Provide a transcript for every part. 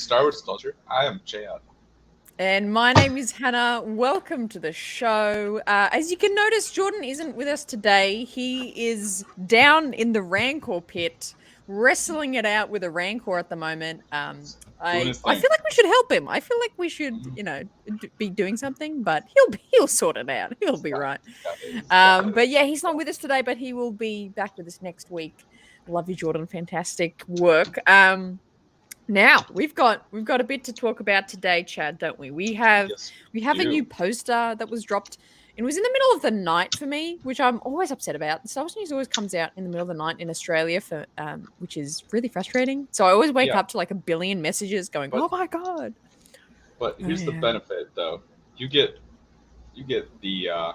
Star Wars culture. I am Chad. And my name is Hannah. Welcome to the show. As you can notice, Jordan isn't with us today. He is down in the Rancor pit, wrestling it out with a Rancor at the moment. Doing I his feel thing. like we should help him. I feel like we should, be doing something, but he'll sort it out. He'll be right. But yeah, he's not with us today, but he will be back with us next week. Love you, Jordan. Fantastic work. Now we've got a bit to talk about today, Chad, don't we? We have Yes, a new poster that was dropped. It was in the middle of the night for me, which I'm always upset about. Star Wars news always comes out in the middle of the night in Australia for which is really frustrating. So I always wake up to like a billion messages going, "Oh my god!" But here's the benefit, though. You get the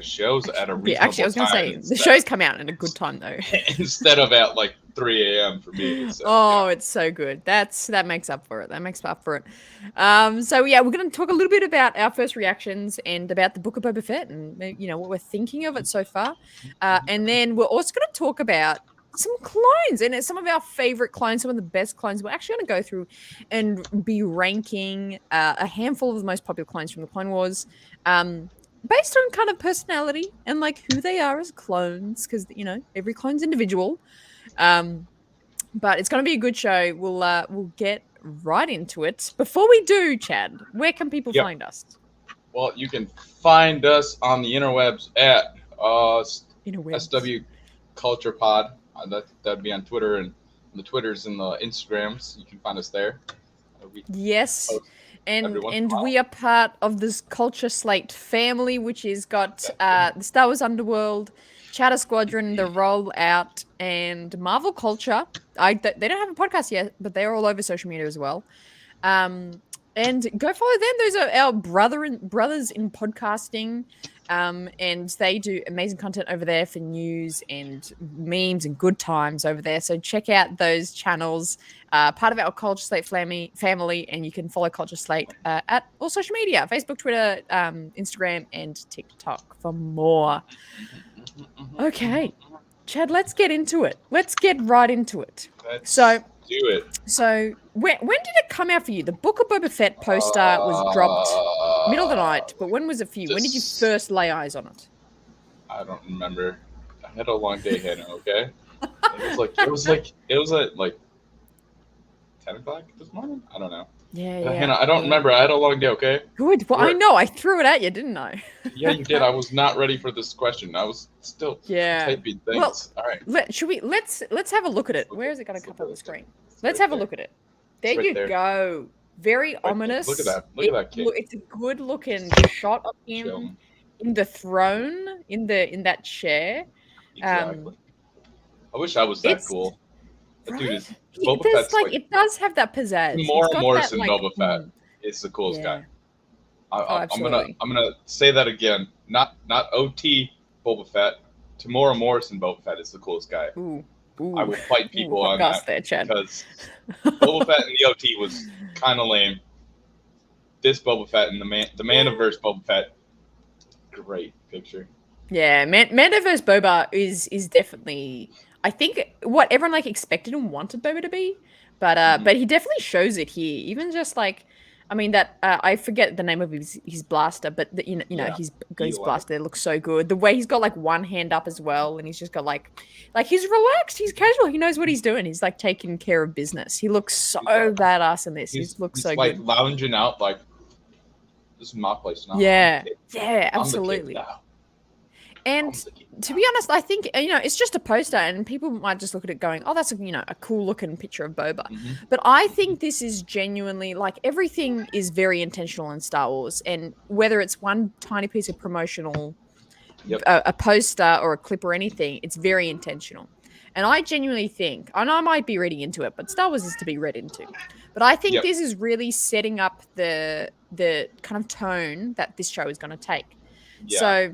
shows at a reasonable actually, I was going to say the shows come out at a good time though, instead of at like 3 a.m. for me. So, it's so good. That makes up for it. So yeah, we're going to talk a little bit about our first reactions and about the Book of Boba Fett and what we're thinking of it so far, and then we're also going to talk about some clones and some of our favorite clones, some of the best clones. We're actually going to go through and be ranking a handful of the most popular clones from the Clone Wars. Based on kind of personality and like who they are as clones, because every clone's individual. But it's going to be a good show. We'll get right into it. Before we do, Chad, where can people find us? Well, you can find us on the interwebs at SW Culture Pod. That'd be on Twitter, and the Twitters and the Instagrams. You can find us there. Yes. And we are part of this Culture Slate family, which has got the Star Wars Underworld, Chatter Squadron, The Rollout, and Marvel Culture. They don't have a podcast yet, but they're all over social media as well. And go follow them. Those are our brothers in podcasting. And they do amazing content over there for news and memes and good times over there. So check out those channels. Part of our Culture Slate family, and you can follow Culture Slate at all social media: Facebook, Twitter, Instagram, and TikTok for more. Okay, Chad, let's get into it. Let's get right into it. Let's do it. So when did it come out for you? The Book of Boba Fett poster was dropped middle of the night, but when was it for you? When did you first lay eyes on it? I don't remember. I had a long day, Hannah. Okay, it was like 10 o'clock this morning. I don't know. Yeah. Hannah, I don't remember. I had a long day. Okay. Good. Well, I know. I threw it at you, didn't I? Yeah, you did. I was not ready for this question. I was still typing things. Well, all right. Let's have a look at it. Where is it going to come up on the screen? Let's have a look at it. There you go. Very ominous. Look at that. Look at that kid. It's a good looking shot of him in the throne, in that chair. Exactly. I wish I was that cool. Right? Dude, Boba Fett's it does have that pizzazz. Morrison Boba Fett is the coolest guy. I'm gonna say that again. Not OT Boba Fett. Tamora Morrison Boba Fett is the coolest guy. Ooh. I will fight people on that because Boba Fett in the OT was kind of lame. This Boba Fett and the Mandoverse Boba Fett, great picture. Yeah, Mandoverse Boba is definitely, I think, what everyone expected and wanted Boba to be, but he definitely shows it here. Even just that I forget the name of his blaster, but his blaster looks so good. The way he's got one hand up as well, and he's just got he's relaxed, he's casual, he knows what he's doing. He's taking care of business. He looks so badass in this. He looks so good. Lounging out this is my place now. Yeah, absolutely. And to be honest, I think it's just a poster, and people might just look at it going, "Oh, that's a cool looking picture of Boba." Mm-hmm. But I think this is genuinely everything is very intentional in Star Wars, and whether it's one tiny piece of promotional, a poster or a clip or anything, it's very intentional. And I genuinely think, and I might be reading into it, but Star Wars is to be read into. But I think this is really setting up the kind of tone that this show is going to take. Yeah. So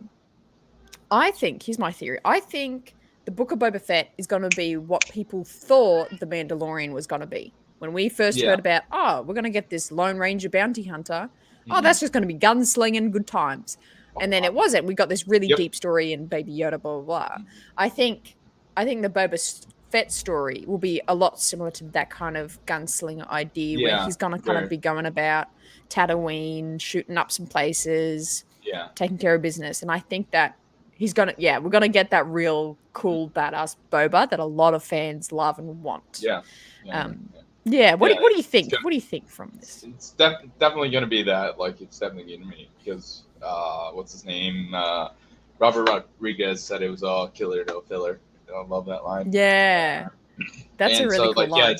I think, here's my theory. I think the Book of Boba Fett is going to be what people thought The Mandalorian was going to be. When we first heard about, we're going to get this Lone Ranger bounty hunter. Mm-hmm. Oh, that's just going to be gunslinging, good times. And then it wasn't. We got this really deep story and Baby Yoda, blah, blah, blah. I think the Boba Fett story will be a lot similar to that kind of gunslinger idea where he's going to kind of be going about Tatooine, shooting up some places, taking care of business. And I think that he's going to, we're going to get that real cool, badass Boba that a lot of fans love and want. What do you think? What do you think from this? It's definitely going to be that. Like, it's definitely going to be because what's his name? Robert Rodriguez said it was all killer, no filler. I love that line. Yeah, that's a really cool line.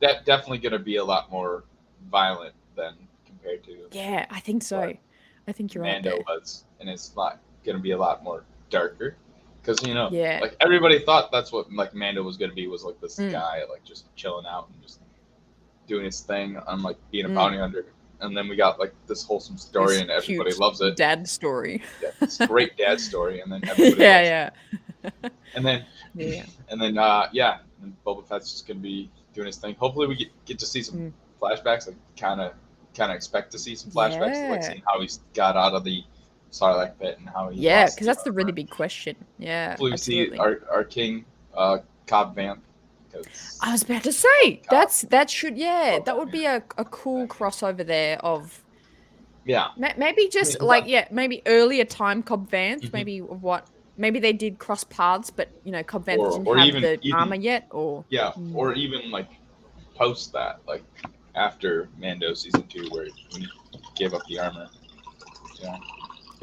That definitely going to be a lot more violent than compared to. Yeah, I think so. I think you're Mando right. was, and it's not going to be a lot more darker. Because like everybody thought that's what like Mando was gonna be, was like this guy like just chilling out and just doing his thing on like being a bounty hunter, and then we got like this wholesome story and everybody loves it. Dad story. Yeah, it's a great dad story, and then everybody loves it. And then and Boba Fett's just gonna be doing his thing. Hopefully we get to see some flashbacks. Like kind of expect to see some flashbacks, like seeing how he's got out of the Sarlacc pit and how he because that's the really big question. Hopefully we see our king Cobb Vanth. I was about to say that would be a cool crossover there of maybe just maybe earlier time Cobb Vanth, maybe they did cross paths, but Cobb Vanth didn't have the armor yet, or even like post that, like after Mando season 2 where he gave up the armor.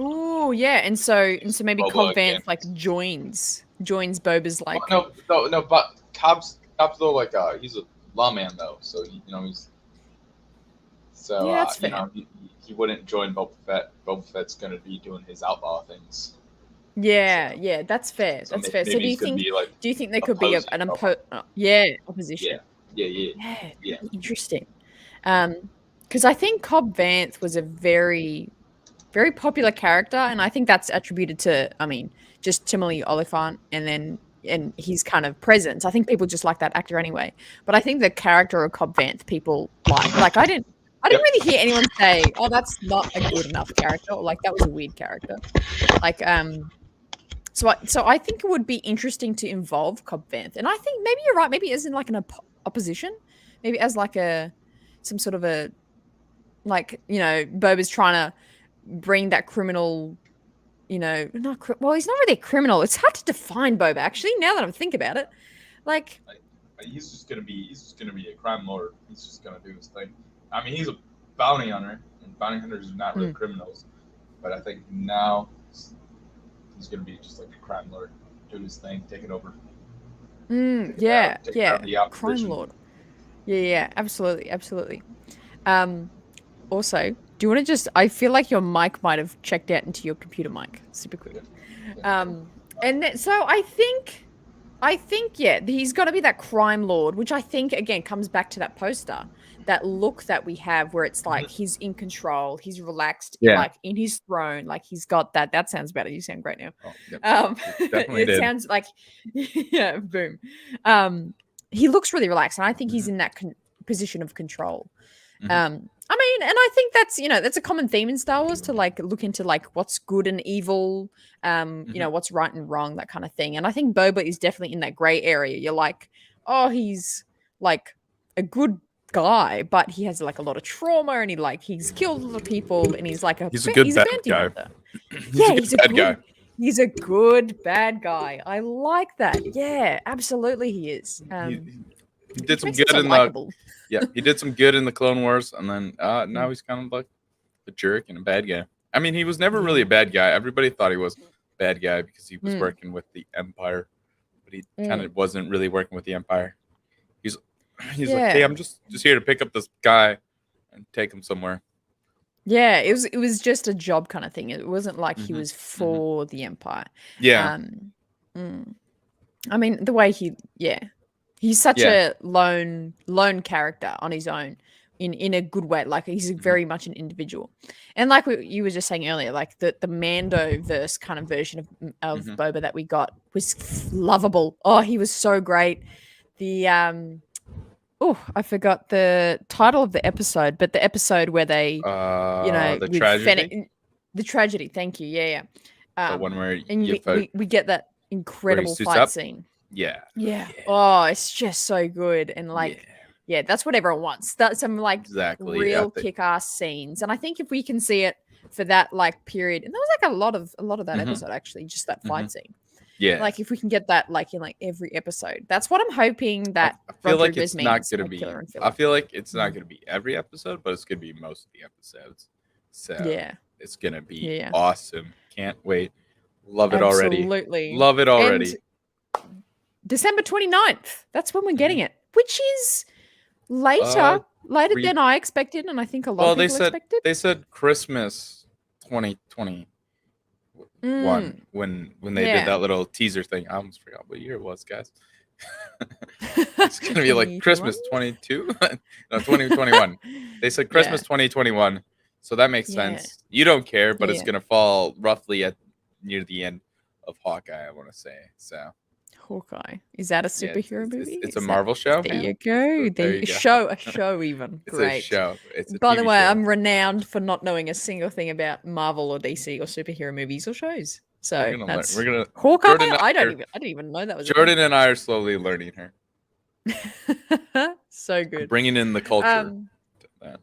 Oh yeah, and so maybe Cobb Vanth like joins Boba's like. No, but Cobb's though like he's a lawman though, so he's that's fair. He wouldn't join Boba Fett. Boba Fett's gonna be doing his outlaw things. Yeah, that's fair. So do you think there could be an opposition? Yeah. Interesting. Because I think Cobb Vanth was a very very popular character, and I think that's attributed to, just Timothy Olyphant and his kind of presence. I think people just like that actor anyway. But I think the character of Cobb Vanth people like. Like I didn't really hear anyone say, "Oh, that's not a good enough character," or like that was a weird character. Like so I think it would be interesting to involve Cobb Vanth, and I think maybe you're right. Maybe as in like an opposition, maybe as like some sort of a Boba's trying to bring that criminal, he's not really a criminal. It's hard to define Boba, actually, now that I think about it. Like he's just gonna be a crime lord. He's just gonna do his thing. He's a bounty hunter, and bounty hunters are not really criminals. But I think now he's gonna be just like a crime lord, doing his thing, taking over. Crime lord. Yeah, absolutely. Also, do you want to just? I feel like your mic might have checked out into your computer mic super quick. And so I think he's got to be that crime lord, which I think again comes back to that poster, that look that we have where it's like he's in control, he's relaxed, like in his throne, like he's got that. That sounds better. You sound great now. It sounds like boom. He looks really relaxed, and I think he's in that position of control. And I think that's a common theme in Star Wars, to like look into like what's good and evil, what's right and wrong, that kind of thing. And I think Boba is definitely in that gray area. You're like, oh, he's like a good guy, but he has like a lot of trauma, and he's killed a lot of people, and he's like he's a good bad guy. He's a good guy. He's a good bad guy. I like that. Yeah, absolutely, he is. He did some good he did some good in the Clone Wars, and then now he's kind of like a jerk and a bad guy. He was never really a bad guy. Everybody thought he was a bad guy because he was working with the Empire, but he kind of wasn't really working with the Empire. He's like, hey, I'm just here to pick up this guy and take him somewhere. Yeah, it was just a job kind of thing. It wasn't like he was for the Empire. Yeah. The way he's such a lone character on his own in a good way. Like he's very much an individual. And like you were just saying earlier, like the Mando-verse kind of version of Boba that we got was lovable. Oh, he was so great. The I forgot the title of the episode, but the episode where they the tragedy. The tragedy, thank you. Yeah. The one where we get that incredible fight scene. Yeah. Oh, it's just so good. And like, yeah, that's what everyone wants. That's some like real kick-ass scenes. And I think if we can see it for that like period, and there was like a lot of that episode actually, just that fight scene. Yeah. Like if we can get that like in like every episode, that's what I'm hoping that I feel like Rodriguez it's not going to be. I feel like it's not going to be every episode, but it's going to be most of the episodes. So it's going to be awesome. Can't wait. Love it already. Absolutely. Love it already. And December 29th. That's when we're getting it, which is later than I expected, and I think a lot of people expected. They said Christmas 2021 when they did that little teaser thing. I almost forgot what year it was, guys. It's gonna be like Christmas 22, no 2021. They said Christmas 2021, so that makes sense. You don't care, but it's gonna fall roughly near the end of Hawkeye, I want to say. So Hawkeye, is that a superhero movie? It's a Marvel show. There you go. There you go. A show even. It's great. A show. It's a By TV the way, show. I'm renowned for not knowing a single thing about Marvel or DC or superhero movies or shows. So we're gonna Hawkeye. I didn't even know that was. Jordan and I are slowly learning her. So good. Bringing in the culture.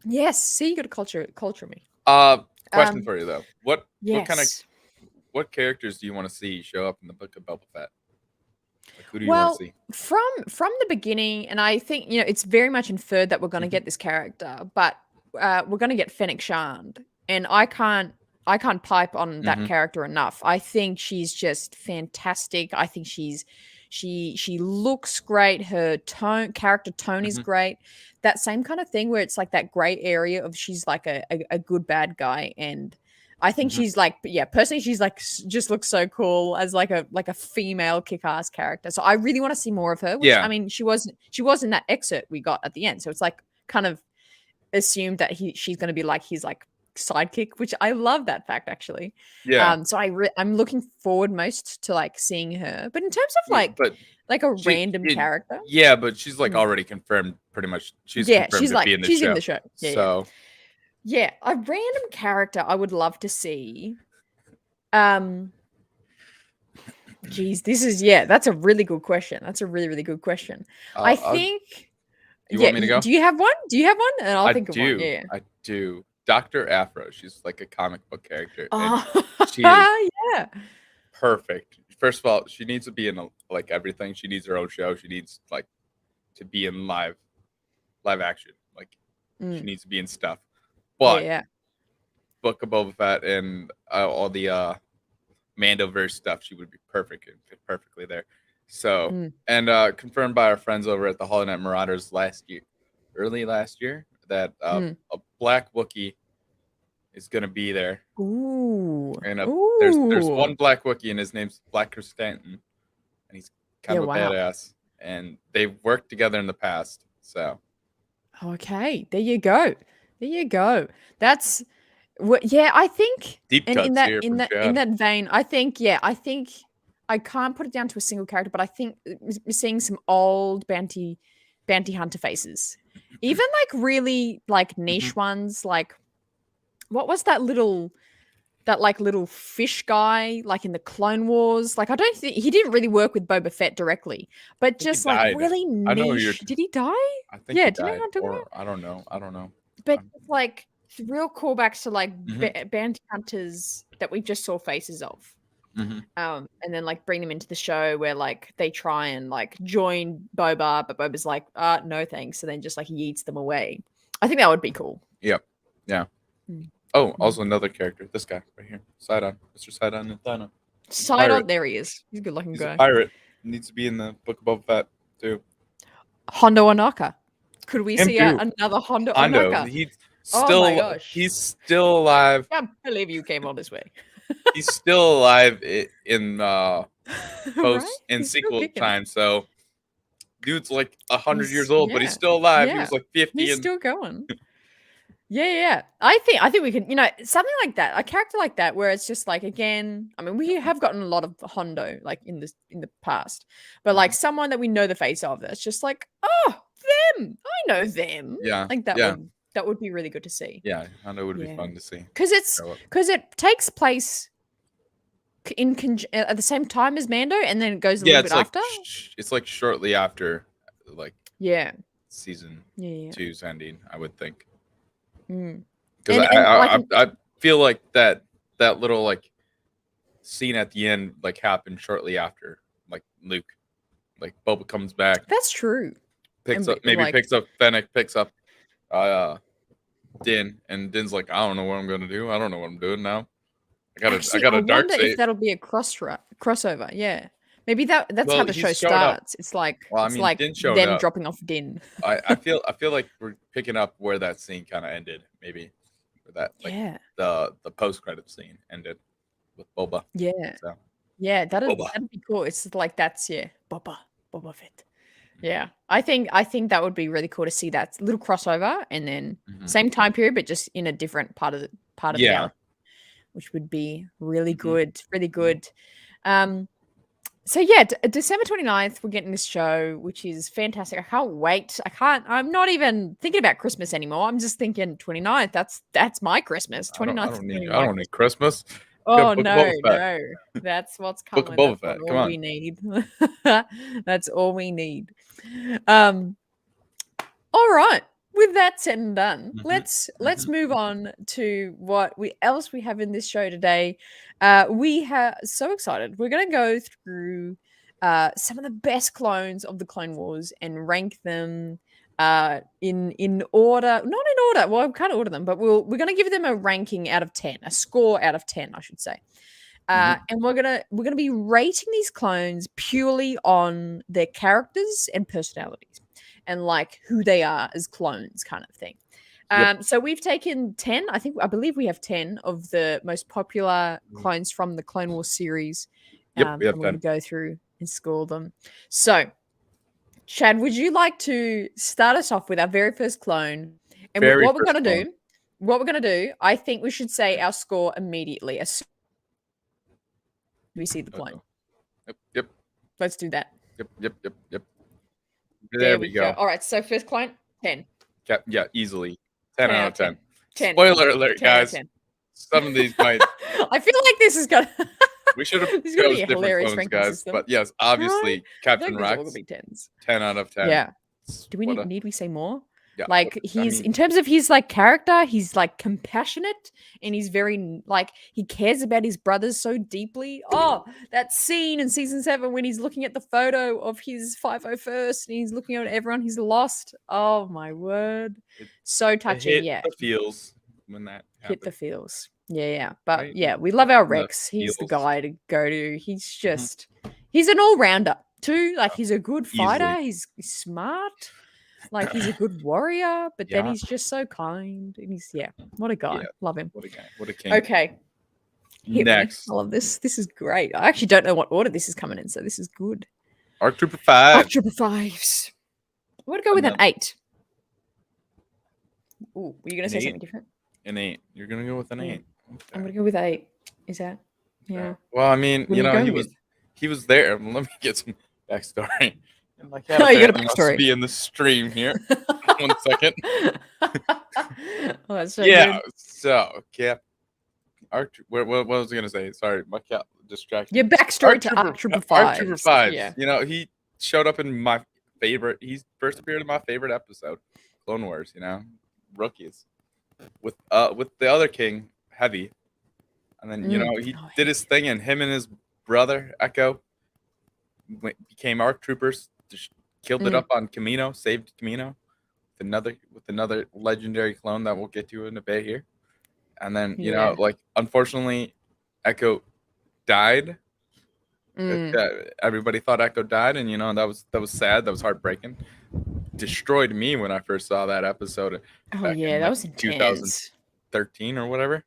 Yes. See, you got to culture me. Question for you though. What characters do you want to see show up in the Book of Boba Fett? Like, who do you want to see? From the beginning, and I think it's very much inferred that we're going to get this character, but we're going to get Fennec Shand, and I can't pipe on that character enough. I think she's just fantastic. I think she looks great. Her character tone is great. That same kind of thing where it's like that gray area of she's like a good bad guy, and I think she's like, personally, she's like just looks so cool as like a female kick-ass character. So I really want to see more of her. Which, I mean, she was in that excerpt we got at the end. So it's like kind of assumed that she's going to be like his like sidekick, which I love that fact actually. Yeah. So I'm looking forward most to like seeing her. But in terms of like a random character. Yeah, but she's like already confirmed pretty much. She's confirmed to be in the show. She's in the show. So. Yeah, a random character I would love to see. Geez, that's a really good question. That's a really, really good question. I think. You want me to go? Do you have one? And I'll think of one. Yeah, I do. Dr. Afro. She's like a comic book character. She is perfect. First of all, she needs to be in like everything. She needs her own show. She needs like to be in live action. Like she needs to be in stuff. But Book of Boba Fett and all the Mandoverse stuff, she would be perfect and fit perfectly there. So and confirmed by our friends over at the HoloNet Marauders early last year, that a black Wookiee is gonna be there. Ooh. And there's one black Wookiee and his name's Black Stanton, and he's kind of a badass. And they've worked together in the past. So okay, there you go. That's what. Yeah, I think. Deep cuts in that vein, I think. Yeah, I think I can't put it down to a single character, but I think we're seeing some old bounty hunter faces, even like really like niche ones. Like, what was that little fish guy like in the Clone Wars? Like, I don't think he didn't really work with Boba Fett directly, but just like really niche. I know did he die? I think he died. I don't know. But like real callbacks to like bounty hunters that we just saw faces of, and then like bring them into the show where like they try and like join Boba, but Boba's like, no thanks, so then just like yeets them away. I think that would be cool. Yep. Yeah. Oh, also another character. This guy right here, Sidon, Mr. Sidon Nathana. Sidon, there he is. He's a good-looking guy. A pirate. Needs to be in the Book of Boba Fett too. Hondo Ohnaka. Could we see another Hondo Ohnaka? He's still alive. I can't believe you came all this way. He's still alive in sequel time. So, dude's like 100 years old, but he's still alive. He was like 50. He's still going. Yeah. I think we can, something like that, a character like that, where it's just like, again, I mean, we have gotten a lot of Hondo like in the past, but like someone that we know the face of, that's just like, oh, them, I know them. Yeah, like that. That would be really good to see. Yeah, Hondo would be fun to see because it takes place at the same time as Mando, and then it goes a little bit after? It's like shortly after, like season 2's ending, I would think. Because I feel like that little like scene at the end like happened shortly after, like Luke, like Boba comes back. That's true. Picks up Fennec, picks up Din, and Din's like, I don't know what I'm gonna do. I don't know what I'm doing now. I got a dark side. If that'll be a crossover. Yeah, maybe that's how the show starts. It's like them dropping off Din. I feel like we're picking up where that scene kind of ended. Maybe where that the post credit scene ended with Boba. Yeah, so. Yeah, that'd be cool. It's like Boba Fett. Yeah, I think that would be really cool to see that little crossover, and then same time period, but just in a different part of the galaxy, which would be really good, really good. So yeah, December 29th, we're getting this show, which is fantastic. I can't wait. I'm not even thinking about Christmas anymore. I'm just thinking 29th. That's my Christmas. 29th. I don't need Christmas. Oh no, that's what's coming. Book of Boba Fett. Come on. We need. That's all we need. All right. With that said and done, let's move on to what else we have in this show today. We are so excited. We're going to go through some of the best clones of the Clone Wars and rank them in order. Not in order. Well, I can't order them, but we're going to give them a ranking out of 10, a score out of 10, I should say. And we're gonna be rating these clones purely on their characters and personalities, and like who they are as clones, kind of thing. So we've taken 10. I believe we have 10 of the most popular clones from the Clone Wars series. We have 10. We're going to go through and score them. So, Chad, would you like to start us off with our very first clone? And what we're going to do, I think we should say our score immediately as soon as we see the clone. Yep. Let's do that. Yep. There we go. All right, so first clone, 10. Yeah, easily. 10 out of 10. 10. Spoiler alert, guys. Some of these might. I feel like this is going to. We should have chosen different clones, guys. System. But yes, obviously, Captain Rex. 10 out of 10. Yeah. Do we need we say more? Yeah, like in terms of his like character, he's like compassionate, and he's very like he cares about his brothers so deeply. Oh, that scene in season 7 when he's looking at the photo of his 501st and he's looking at everyone he's lost. Oh my word, so touching. Hit the feels when that happened. Hit the feels. Yeah. But right. Yeah, we love our Rex. He's the guy to go to. He's just he's an all rounder too. Like he's a good fighter. He's smart. Like he's a good warrior, but then he's just so kind. And he's what a guy. Yeah. Love him. What a guy. What a king. Okay. Next. I love this. This is great. I actually don't know what order this is coming in, so this is good. ARC Trooper 5. ARC Trooper 5s. I'm gonna go with an 8. Ooh, were you gonna say something different? An 8. You're gonna go with an 8. Okay. I'm gonna go with 8. Is that? Yeah. Well, I mean, he was there. Let me get some backstory. And like, you got a backstory. Be in the stream here. 1 second. That's so good. So what was I gonna say? Sorry, my cat distracted. Your backstory to ARC Trooper 5. ARC Trooper 5. Yeah. He showed up in my favorite. He first appeared in my favorite episode, Clone Wars. Rookies, with the other king, Heavy, and then he did his thing, and him and his brother Echo became ARC Troopers. Just killed it up on Kamino, saved Kamino with another legendary clone that we'll get to in a bit here. And then unfortunately, Echo died. Everybody thought Echo died, and that was sad. That was heartbreaking. Destroyed me when I first saw that episode. Oh yeah, that was intense. 2013 or whatever.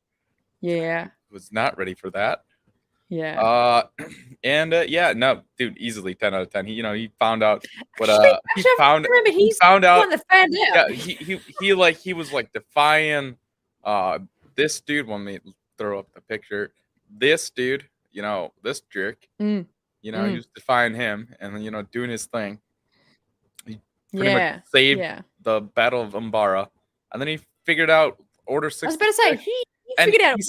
Yeah, was not ready for that. Yeah. No, dude, easily 10 out of 10. He found out what he found out. Yeah, he was like defying this dude. When we throw up the picture, this dude, this jerk, he was defying him and then doing his thing. He pretty much saved the Battle of Umbara, and then he figured out Order 66. I was about to say he figured out.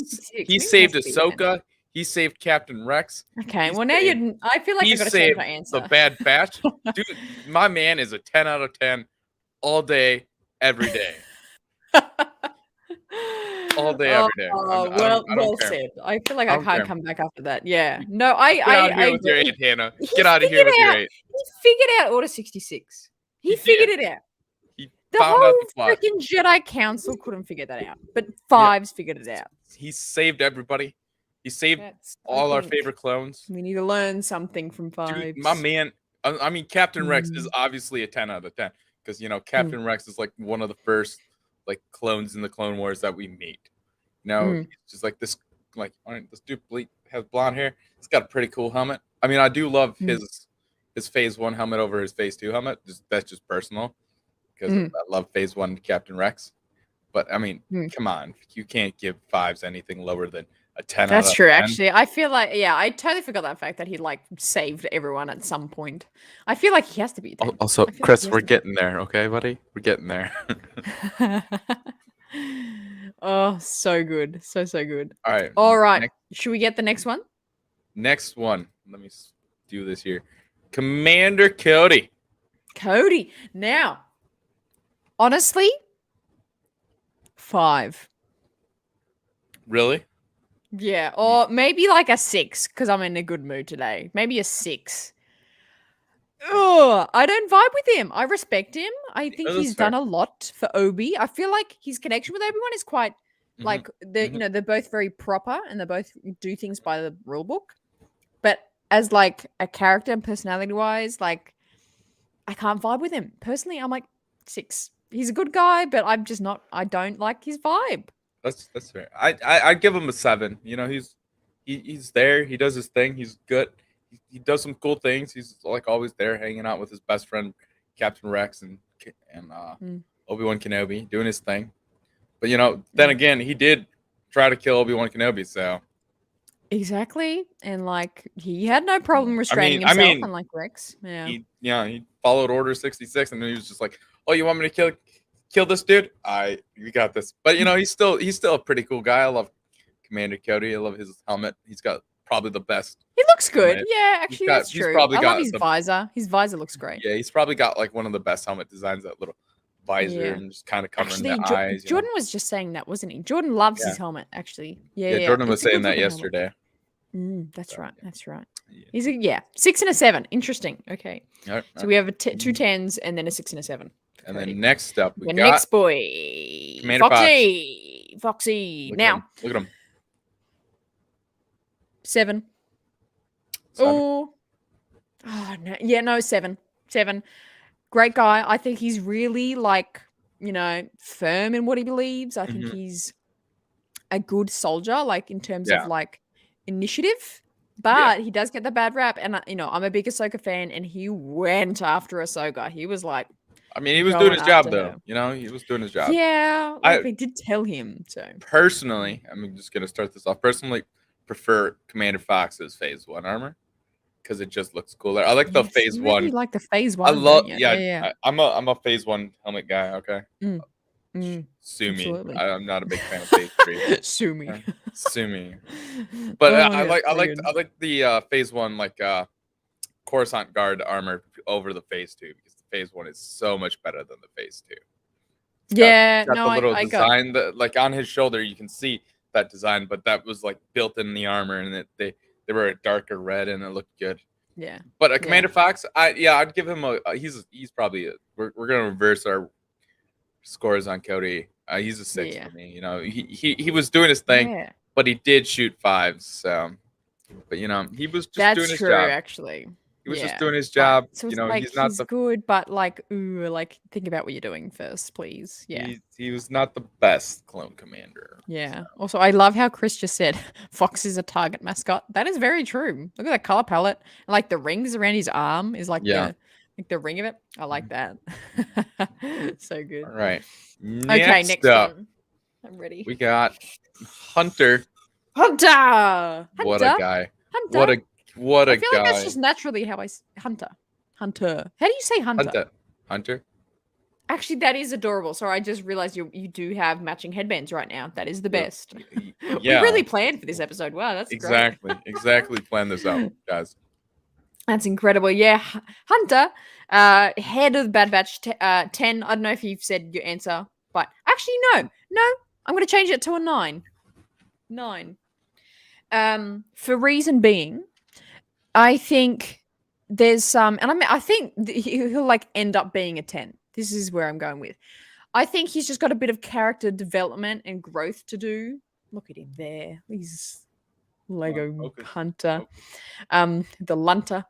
He saved Ahsoka. He saved Captain Rex. Okay, well now you. I feel like I got to change my answer. The Bad Batch. Dude, my man is a 10 out of 10 all day, every day. All day, every day. Well said. I feel like I can't come back after that. Yeah. No, Get out of here with your 8, Hannah. Get out of here with your 8. He figured out Order 66. He figured it out. The whole freaking Jedi Council couldn't figure that out, but Fives figured it out. He saved everybody. He saved all our favorite clones. We need to learn something from Fives. Dude, my man, I mean, Captain Rex is obviously a 10 out of 10 because, you know, Captain Rex is like one of the first like clones in the Clone Wars that we meet. You know, he's just like this, like, this dude has blonde hair. He's got a pretty cool helmet. I mean, I do love his Phase 1 helmet over his Phase 2 helmet. That's just personal because I love Phase 1 Captain Rex. But I mean, come on, you can't give Fives anything lower than a 10. That's true, actually. I feel like, I totally forgot that fact that he like saved everyone at some point. I feel like he has to be. Also, Chris, we're getting there, okay, buddy? We're getting there. Oh, so good, so good. All right. Should we get the next one? Next one. Let me do this here. Commander Cody. Now, honestly, 5. Really? Yeah, or maybe like a 6 because I'm in a good mood today. Maybe a 6. Oh, I don't vibe with him. I respect him. I think he's done a lot for Obi. I feel like his connection with Obi-Wan is quite like you know, they're both very proper and they both do things by the rule book. But as like a character and personality wise, like I can't vibe with him. Personally, I'm like 6. He's a good guy, but I'm just not. I don't like his vibe. That's fair. I'd give him a 7. You know, he's there. He does his thing. He's good. He does some cool things. He's like always there, hanging out with his best friend Captain Rex and Obi-Wan Kenobi, doing his thing. But you know, then again, he did try to kill Obi-Wan Kenobi. So exactly, and like he had no problem restraining himself, unlike Rex. Yeah, he followed Order 66, and then he was just like, "Oh, you want me to kill this dude? You got this." But you know, he's still a pretty cool guy. I love Commander Cody. I love his helmet. He's got probably the best. He looks good. Helmet. Yeah, actually, that's true. I love his visor. His visor looks great. Yeah, he's probably got like one of the best helmet designs. That little visor and just kind of covering the eyes. Jordan was just saying that, wasn't he? Jordan loves his helmet. Actually, yeah. Jordan was saying that yesterday. That's right. That's right. Yeah. He's a 6 and a 7. Interesting. Okay. Right, so we have a 2 10s and then a 6 and a 7. And then next up, we got next boy, Commander Foxy. Look at him. 7. Oh, no. Yeah, no, 7. 7. Great guy. I think he's really like, you know, firm in what he believes. I think he's a good soldier, like in terms of like initiative. But he does get the bad rap. And, you know, I'm a big Ahsoka fan and he went after Ahsoka. He was like, I mean, he was doing his job, though. You know, he was doing his job. Yeah, like they did tell him. So personally, I'm just gonna start this off. Personally, prefer Commander Fox's Phase 1 armor because it just looks cooler. I like the Phase 1. Really like the Phase 1. I love. I'm a Phase 1 helmet guy. Okay. Sue me. I'm not a big fan of Phase 3. Sue me. Sue me. But I like the Phase 1 like Coruscant Guard armor over the Phase 2 because the Phase 1 is so much better than the Phase 2. Got the little design that like on his shoulder you can see that design, but that was like built in the armor and they were a darker red and it looked good. Yeah. But Commander Fox, I'd give him he's probably we're gonna reverse our scores on Cody. He's a 6 for me. You know, he was doing his thing, but he did shoot 5s. So, but you know, he was just doing his job. That's true, actually. He was just doing his job. So you know, like, he's not good, but like, think about what you're doing first, please. Yeah. He was not the best clone commander. Yeah. So. Also, I love how Chris just said Fox is a target mascot. That is very true. Look at that color palette. And like the rings around his arm is like the ring of it. I like that. So good. All right. Next one. I'm ready. We got Hunter. What a guy. What a guy. I feel like that's just naturally how I Hunter. How do you say Hunter? Hunter. Actually, that is adorable. So I just realized you do have matching headbands right now. That is the best. Yeah. We really planned for this episode. Wow, that's exactly. Exactly. Plan this out, guys. That's incredible. Yeah, Hunter, head of the Bad Batch, 10. I don't know if you've said your answer, but actually, no. I'm going to change it to a 9. 9. For reason being, I think there's some, and I think he'll like end up being a 10. This is where I'm going with. I think he's just got a bit of character development and growth to do. Look at him there. He's Lego Hunter. The Lunter.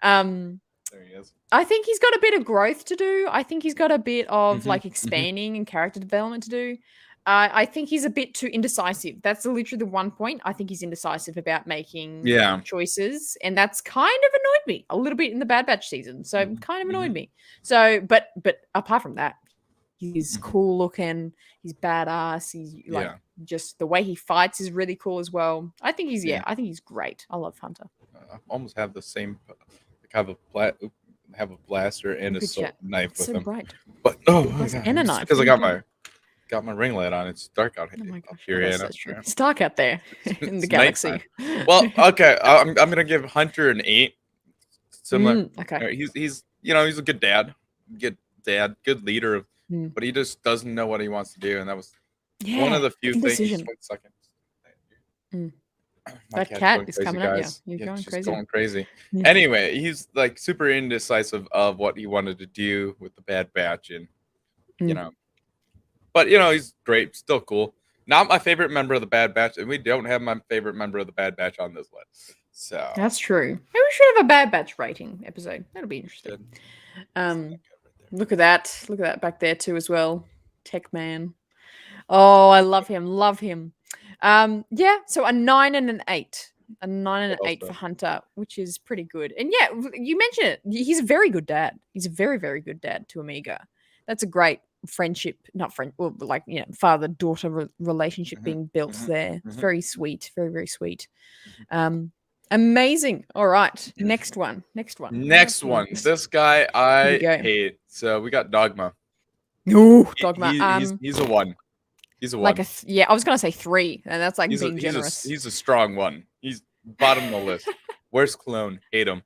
There he is. I think he's got a bit of growth to do. I think he's got a bit of like expanding and character development to do. I think he's a bit too indecisive. That's literally the one point. I think he's indecisive about making choices, and that's kind of annoyed me a little bit in the Bad Batch season. So kind of annoyed me. So, but apart from that, he's cool looking. He's badass. He's like just the way he fights is really cool as well. I think he's I think he's great. I love Hunter. I almost have the same. Have a blaster and a knife with him. Bright. But my God, and a knife because I got my ring light on. It's dark out here. Oh my gosh, here it's dark out there in the galaxy. Well, okay, I'm gonna give Hunter an 8. Similar. Okay. He's he's a good dad, good leader, but he just doesn't know what he wants to do, and that was one of the few things. That cat is coming at you. You're going crazy. Going crazy. Anyway, he's like super indecisive of what he wanted to do with the Bad Batch, and but he's great, still cool. Not my favorite member of the Bad Batch, and we don't have my favorite member of the Bad Batch on this list. So that's true. Maybe we should have a Bad Batch rating episode. That'll be interesting. Look at that. Look at that back there too as well. Tech Man. Oh, I love him. Love him. So a 9 and an 8. A 9 and an 8 for Hunter, which is pretty good. And yeah, you mentioned it. He's a very good dad. He's a very, very good dad to Omega. That's a great friendship, father-daughter relationship being built there. It's very sweet. Very, very sweet. Amazing. All right. Next one. Next one. This guy I hate. So we got Dogma. No, Dogma. He's a 1. He's a 1. I was gonna say 3, and that's like being generous. He's a strong 1. He's bottom of the list. Worst clone. Hate him.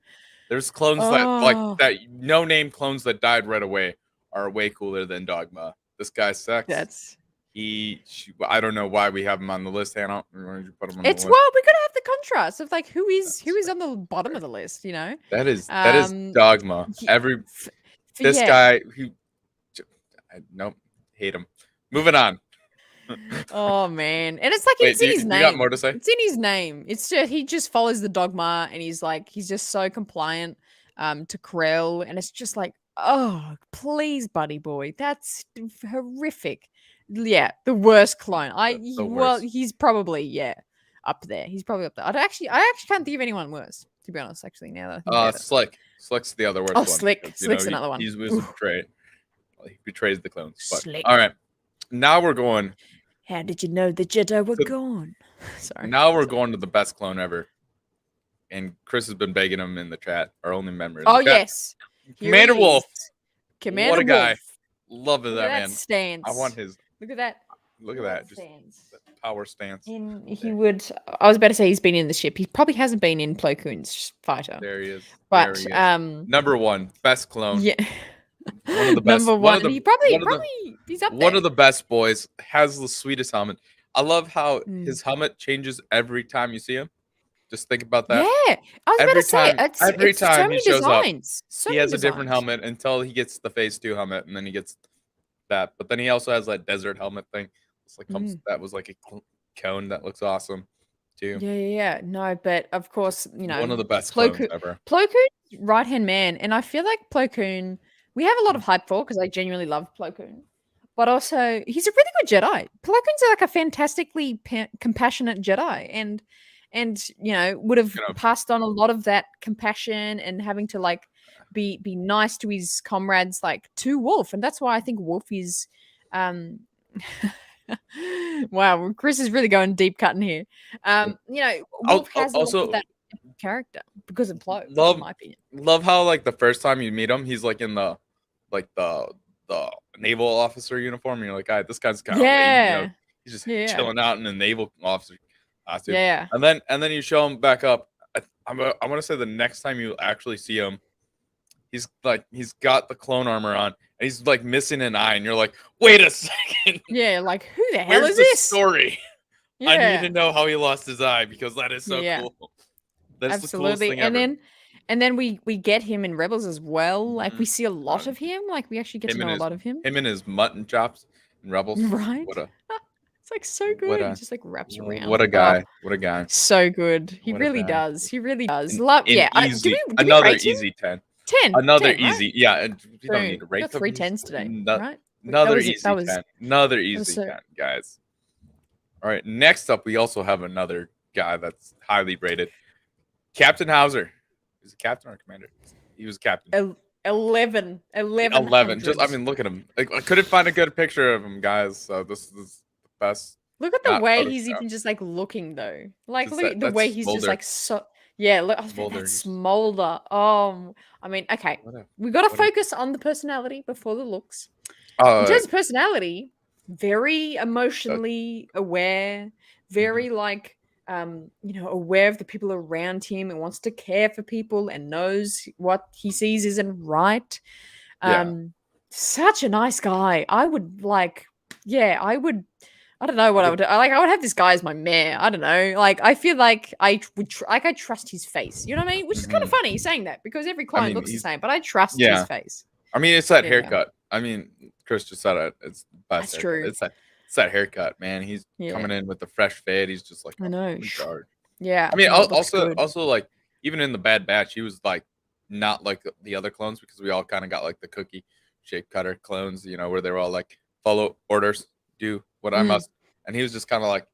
There's clones that no-name clones that died right away are way cooler than Dogma. This guy sucks. I don't know why we have him on the list, Hannah. Put him on the list. Well, we're gonna have the contrast of like who is on the bottom of the list. That is Dogma. This guy who hate him. Moving on. Oh man, and it's like it's in his name. You got more to say? It's in his name. It's just he just follows the Dogma, and he's just so compliant to Krell, and it's just like, oh please, buddy boy, that's horrific. Yeah, the worst clone. He's probably up there. He's probably up there. I actually can't think of anyone worse, to be honest. Actually, now that Slick. Slick's the other worst one. one. Slick's another one. He was betrayed. He betrays the clones. But, Slick. All right, now we're going. How did you know the Jedi were gone? Sorry. Now we're going to the best clone ever. And Chris has been begging him in the chat, our only member. Yes. Commander Wolffe. Commander What a guy. Wolffe. Love that man. Stance. I want his. Look at that. Look at that. Just that power stance. I was about to say he's been in the ship. He probably hasn't been in Plo Koon's fighter. There he is. But number 1, best clone. Yeah. One of the best. Number 1. He's up there. One of the best boys. Has the sweetest helmet. I love how his helmet changes every time you see him. Just think about that. Yeah, I was about to say every time so he shows designs. up, he has a different helmet until he gets the Phase 2 helmet, and then he gets that. But then he also has that desert helmet thing. It's like that was like a cone that looks awesome too. Yeah. No, but of course, one of the best clones ever. Plo Koon's right-hand man, and I feel like Plo Koon, we have a lot of hype for because I genuinely love Plo Koon. But also, he's a really good Jedi. Plo Koon's like a fantastically compassionate Jedi, and would have passed on a lot of that compassion and having to like be nice to his comrades, like to Wolffe, and that's why I think Wolffe is. Wow, Chris is really going deep cutting here. Wolffe has also that character because of Plo. In my opinion. Love how like the first time you meet him, he's like in the the naval officer uniform. And you're like, this guy's kind of lame. He's just chilling out in a naval officer costume. Yeah. And then you show him back up. I want to say the next time you actually see him, he's got the clone armor on, and he's like missing an eye, and you're like, wait a second. Yeah, like who the hell Where's is the this? story? Yeah. I need to know how he lost his eye because that is so cool. That's absolutely. The coolest thing and then we get him in Rebels as well. Like we see a lot of him. Like we actually get to know a lot of him. Him and his mutton chops in Rebels. Right. It's like so good. He just like wraps around. What a guy. What a guy. So good. He really does. He really does. Another easy 10. 10. Another 10, easy. Right? Yeah. And we don't need to rate got 3 10s today. Right? Another easy 10. Another easy 10, guys. All right. Next up, we also have another guy that's highly rated. Captain Howzer. Is he captain or commander? He was captain. 11. Just, I mean, look at him. Like, I couldn't find a good picture of him, guys. So this is the best. Look at the way he's even just like looking though. Like look at the way he's just like so. Yeah, look, that smolder. I mean, okay, we got to focus on the personality before the looks. In terms of personality, very emotionally aware, very like aware of the people around him and wants to care for people and knows what he sees isn't right. Such a nice guy. I would I don't know what I would do. I would have this guy as my mayor. I don't know. Like, I feel like I would I trust his face. You know what I mean? Which is kind of funny saying that because every client looks the same, but I trust his face. I mean, it's that haircut. I mean, Chris just said it. It's the best. That's true. It's that haircut, man. He's coming in with the fresh fade. He's just like, I know. Yeah. I mean, also like even in the Bad Batch, he was like not like the other clones because we all kind of got like the cookie shake cutter clones, where they were all like follow orders, do what I must. And he was just kind of like,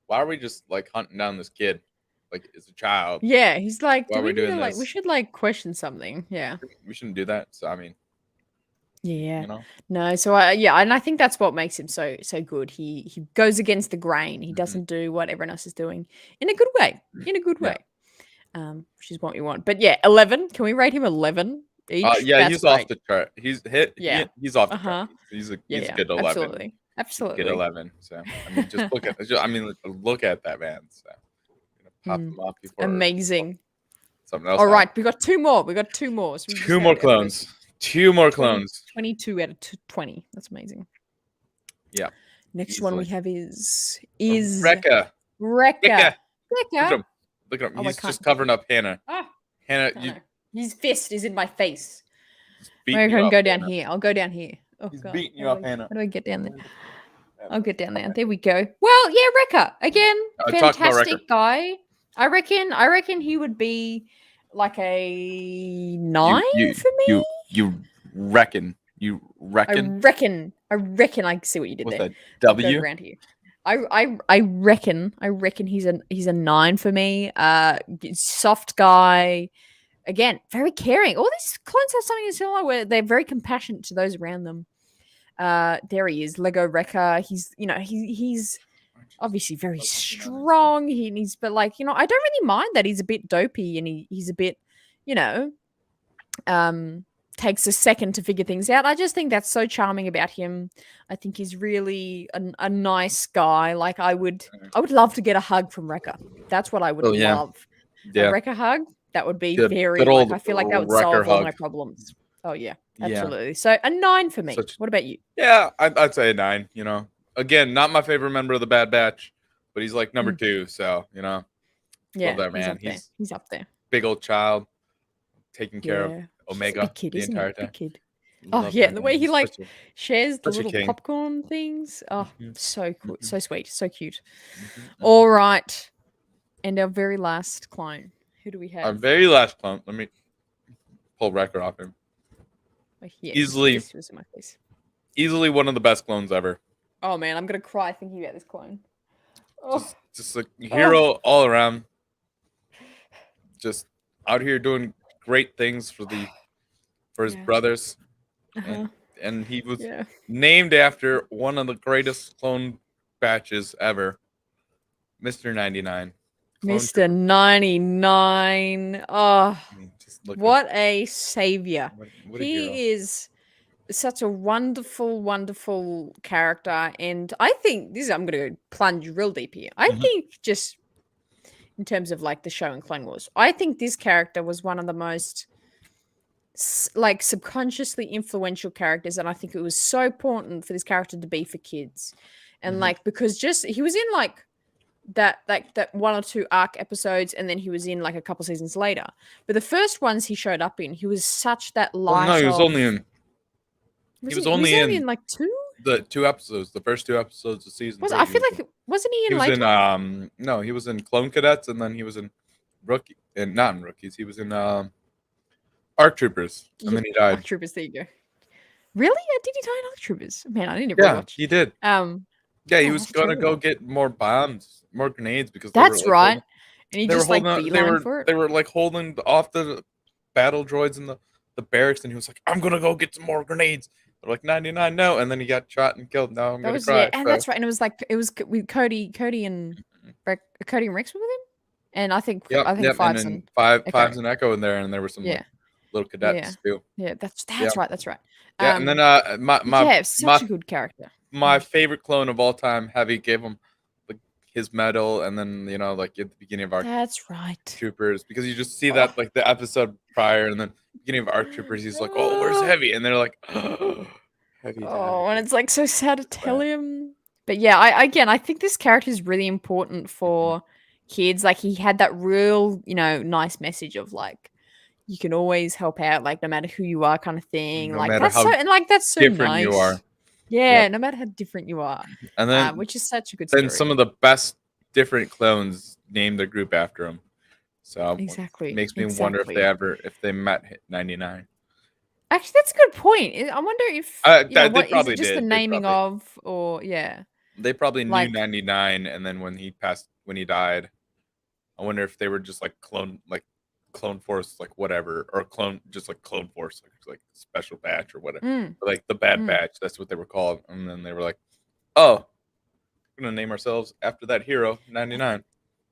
why are we just like hunting down this kid? Like it's a child. Yeah, he's like, why are we doing this? Like, we should like question something. Yeah. We shouldn't do that. So I mean. Yeah. No, so and I think that's what makes him so good. He goes against the grain. He doesn't do what everyone else is doing in a good way. Which is what we want. But yeah, 11. Can we rate him 11 each? He's off the chart. He's hit. Yeah, he's off the chart. He's a good 11. Absolutely. Good 11. So I mean, just look at look at that man. So pop him up before amazing. Something else. All right, we got 2 more. So two more clones. 2 more clones. 22 out of 20. That's amazing. Yeah. Next one we have is Wrecker. Look at him. He's just covering up Hannah. Hannah, his fist is in my face. I'm going to go down here. I'll go down here. Oh, he's God. beating you up, Hannah. How do I get down there? I'll get down there. There we go. Well, yeah, Wrecker. Again, fantastic guy. I reckon he would be like a 9 for me. You reckon? I reckon I see what you did with there. A W around here. I reckon he's a 9 for me. Soft guy. Again, very caring. All these clones have something similar where they're very compassionate to those around them. There he is, Lego Wrecker. He's he's obviously very strong. But like, I don't really mind that he's a bit dopey and he's a bit, takes a second to figure things out. I just think that's so charming about him. I think he's really a nice guy. Like I would love to get a hug from Wrecker. That's what I would love. Yeah. A Wrecker hug. That would be good I feel like that would solve all my problems. Oh yeah, absolutely. So a 9 for me. What about you? Yeah, I'd say a 9. Again, not my favorite member of the Bad Batch, but he's like number 2. So yeah, love that man. He's up there. Big old child, taking care of Omega the entire time. Big kid. Oh yeah, the way he like shares the little popcorn things. Oh, so cool, so sweet, so cute. All right, and our very last clone. Who do we have? Our very last clone. Let me pull Wrecker off him. Yeah, easily one of the best clones ever. Oh man, I'm gonna cry thinking about this clone. Oh. Just a hero all around. Just out here doing great things for his brothers. And he was named after one of the greatest clone batches ever, Mr. 99. Mr. 99. Oh, what a savior. He is such a wonderful, wonderful character, and I think I'm going to plunge real deep here. I think just in terms of like the show and Clone Wars, I think this character was one of the most like subconsciously influential characters, and I think it was so important for this character to be for kids, and like because just he was in like that 1 or 2 arc episodes, and then he was in like a couple seasons later. But the first ones he showed up in, he was such that light. No, he was only in. He was only in like 2. The 2 episodes, the first 2 episodes of season. I feel like wasn't he in? He was later? in no, he was in Clone Cadets, and then he was in Rookie, and not in Rookies. He was in Arc Troopers, and then he died. Arc Troopers, there you go. Really? Did he die in Arc Troopers? Man, I didn't watch. He did. Yeah, he was gonna go get more bombs, more grenades because that's right. And he just like beeline for it. They were like holding off the battle droids in the barracks, and he was like, "I'm gonna go get some more grenades." They're like 99, no, and then he got shot and killed. No, I'm gonna cry. Yeah, and that's right. And it was with Cody and Rex were with him, and I think Fives and Echo in there, and there were some little cadets too. Yeah, that's right. That's right. Yeah, and then such a good character. My favorite clone of all time, Heavy, gave him his medal, and then like at the beginning of Arc Troopers, because you just see that like the episode prior, and then beginning of Arc Troopers, he's like, "Oh, where's Heavy?" And they're like, "Oh, Heavy." And it's like so sad to tell him. But yeah, I think this character is really important for kids. Like he had that real, nice message of like, you can always help out, like no matter who you are, kind of thing. No like matter that's how so, and like that's so different nice. you are. Yeah, no matter how different you are. And then which is such a good story. Then some of the best different clones named their group after him. So exactly, makes me wonder if they met 99. Actually, that's a good point. I wonder if they probably just did. The naming of, or they probably knew 99, and then when he died, I wonder if they were just like Clone Force, like whatever, or Clone Force, like special batch or whatever, like the Bad Batch. That's what they were called, and then they were like, "Oh, we're gonna name ourselves after that hero, 99."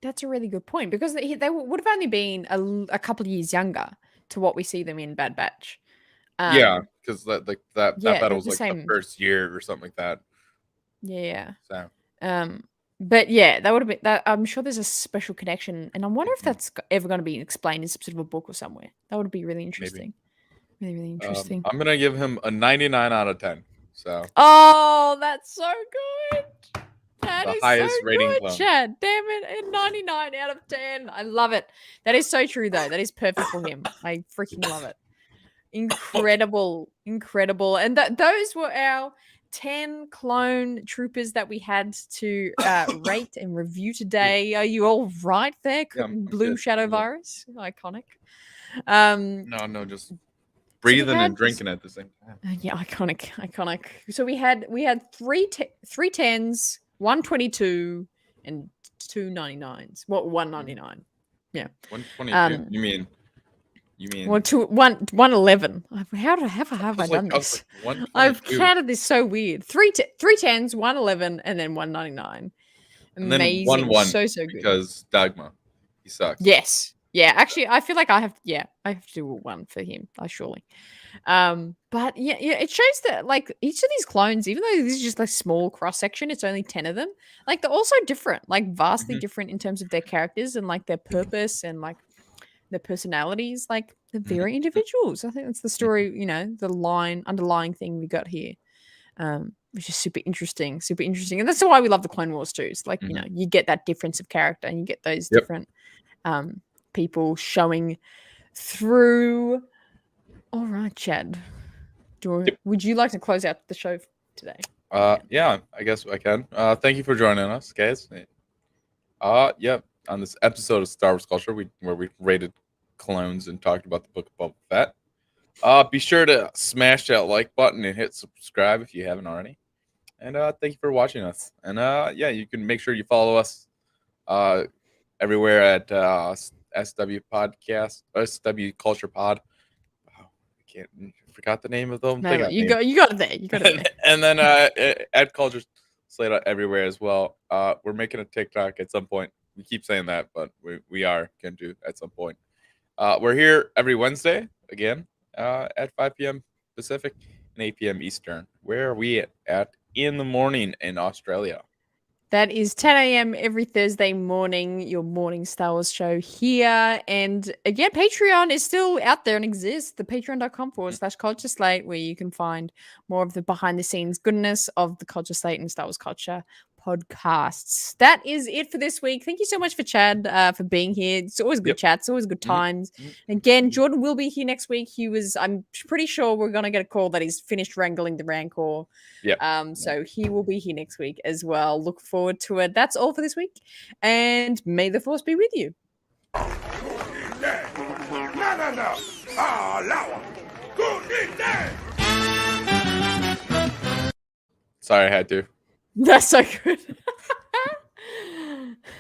That's a really good point, because they would have only been a couple of years younger to what we see them in Bad Batch. Because that battle was like the first year or something like that. Yeah. So. But yeah, that would have been that. I'm sure there's a special connection, and I wonder if that's ever going to be explained in some sort of a book or somewhere. That would be really interesting. Maybe. Really, really interesting. I'm gonna give him a 99 out of 10. So. Oh, that's so good. That is highest so rating good, clone. Chad. Damn it, a 99 out of 10. I love it. That is so true, though. That is perfect for him. I freaking love it. Incredible. And those were our 10 clone troopers that we had to rate and review today. Are you all right there? Blue Shadow Virus, iconic. No, just breathing and drinking at the same time. Iconic. So we had three 10s, 122, and 2 99s. What 199? Yeah. 122. You mean? Well, 111. How have I done this? Like I've counted this so weird. 3 10s, 111, and then 199. Amazing. And then so good. Because Dogma, he sucks. Yes. Yeah. Actually, I feel like I have to do a 1 for him. Surely. But yeah, it shows that like each of these clones, even though this is just a small cross section, it's only 10 of them. Like they're also different, like vastly different in terms of their characters and like their purpose and like their personalities. Like they're very individuals. I think that's the story, the underlying thing we got here, which is super interesting. And that's why we love the Clone Wars too. It's like, you get that difference of character and you get those different people showing through. All right, Chad. Would you like to close out the show today? Yeah, I guess I can. Thank you for joining us, guys. On this episode of Star Wars Culture, where we rated clones and talked about the book of Boba Fett. Be sure to smash that like button and hit subscribe if you haven't already. And thank you for watching us. And you can make sure you follow us everywhere at SW Podcast, SW Culture Pod. I forgot the name of them. No, you got it there. You got it there. And then at Culture Slate everywhere as well. We're making a TikTok at some point. We keep saying that, but we are going to at some point. We're here every Wednesday again at 5 p.m. Pacific, and 8 p.m. Eastern. Where are we at in the morning in Australia? That is 10 a.m. every Thursday morning, your morning Star Wars show here. And again, Patreon is still out there and exists. The patreon.com/Culture Slate, where you can find more of the behind the scenes goodness of the Culture Slate and Star Wars Culture podcasts. That is it for this week. Thank you so much for Chad for being here. It's always good chats, always good times. Again, Jordan will be here next week. I'm pretty sure we're gonna get a call that he's finished wrangling the Rancor. So he will be here next week as well. Look forward to it. That's all for this week, and may the Force be with you. Sorry, I had to. That's so good.